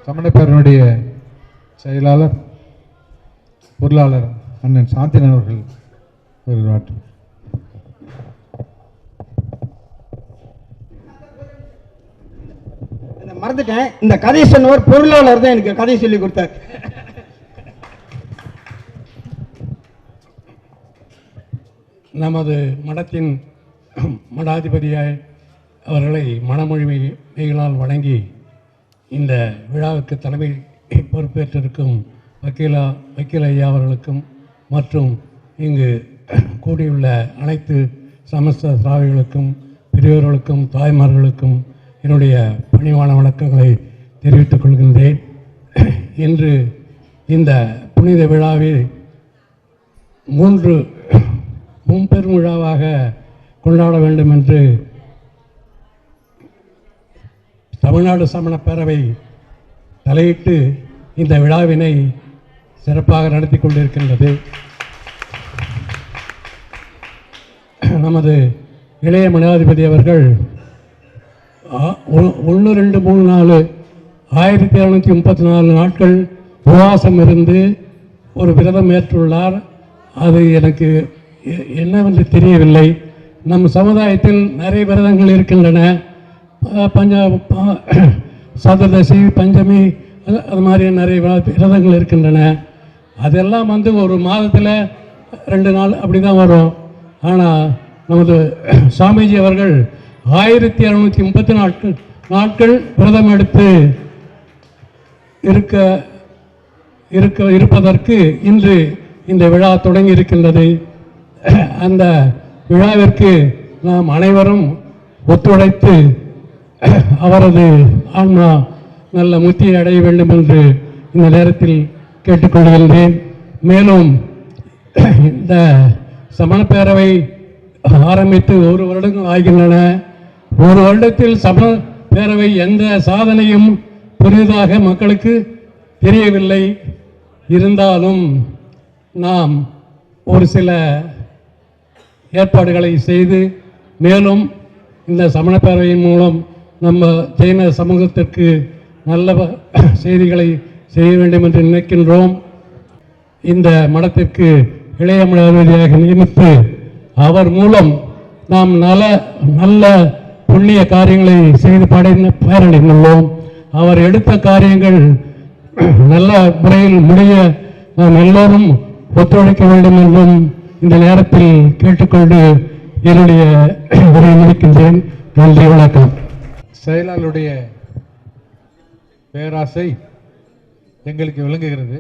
சமணப்பேரனுடைய செயலாளர் பொருளாளர் அண்ணன் சாந்தினன் அவர்கள் ஒரு வாட்டு. மறந்துட்டேன், இந்த கதை சொன்னவர் பொருளாளர் தான் எனக்கு கதை சொல்லி கொடுத்தார். நமது மடத்தின் மடாதிபதியாய் அவர்களை மணமொழிமைகளால் வழங்கி இந்த விழாவுக்கு தலைமை பொறுப்பேற்றிருக்கும் வக்கீல ஐயா அவர்களுக்கும் மற்றும் இங்கு கூடியுள்ள அனைத்து சமஸ்த திராவிகளுக்கும் பெரியோர்களுக்கும் தாய்மார்களுக்கும் என்னுடைய பணிவான வணக்கங்களை தெரிவித்துக் கொள்கின்றேன். இன்று இந்த புனித விழாவில் 3 மும்பெரும் விழாவாக கொண்டாட வேண்டும் என்று தமிழ்நாடு சமண பேரவை தலையிட்டு இந்த விழாவினை சிறப்பாக நடத்தி கொண்டிருக்கின்றது. நமது இளைய மடாதிபதி அவர்கள் 1, 2, 3, 4 1734 நாட்கள் உபவாசம் இருந்து ஒரு விரதம் ஏற்றுள்ளார். அது எனக்கு என்னவென்று தெரியவில்லை. நம் சமுதாயத்தில் நிறைய விரதங்கள் இருக்கின்றன. சதுர்தசி, பஞ்சமி, அது மாதிரி நிறைய விரதங்கள் இருக்கின்றன. அதெல்லாம் ஒரு மாதத்தில் 2 நாள் அப்படி தான் வரும். ஆனால் நமது சுவாமிஜி அவர்கள் 1734 நாட்கள் விரதம் எடுத்து இருப்பதற்கு இன்று இந்த விழா தொடங்கி இருக்கின்றது. அந்த விழாவிற்கு நாம் அனைவரும் ஒத்துழைத்து அவரது ஆன்மா நல்ல முத்தியை அடைய வேண்டும் என்று இந்த நேரத்தில் கேட்டுக்கொள்கின்றேன். மேலும் இந்த சமணப்பேரவை ஆரம்பித்து 1 வருடங்கள் ஆகின்றன. 1 வருடத்தில் சமணப்பேரவை எந்த சாதனையும் புதிதாக மக்களுக்கு தெரியவில்லை. இருந்தாலும் நாம் ஒரு சில ஏற்பாடுகளை செய்து மேலும் இந்த சமணப்பேரவையின் மூலம் நம்ம ஜெயின சமூகத்திற்கு நல்ல செய்திகளை செய்ய வேண்டும் என்று நினைக்கின்றோம். இந்த மடத்திற்கு இளைய மடாதிபதியாக நியமித்து அவர் மூலம் நாம் நல்ல புண்ணிய காரியங்களை செய்து பயனடைந்துள்ளோம். அவர் எடுத்த காரியங்கள் நல்ல முறையில் முடிய நாம் எல்லோரும் ஒத்துழைக்க வேண்டும் என்றும் இந்த நேரத்தில் கேட்டுக்கொண்டு என்னுடைய உரையை முடிக்கின்றேன். நன்றி, வணக்கம். செயலாளருடைய பேராசை எங்களுக்கு விளங்குகிறது.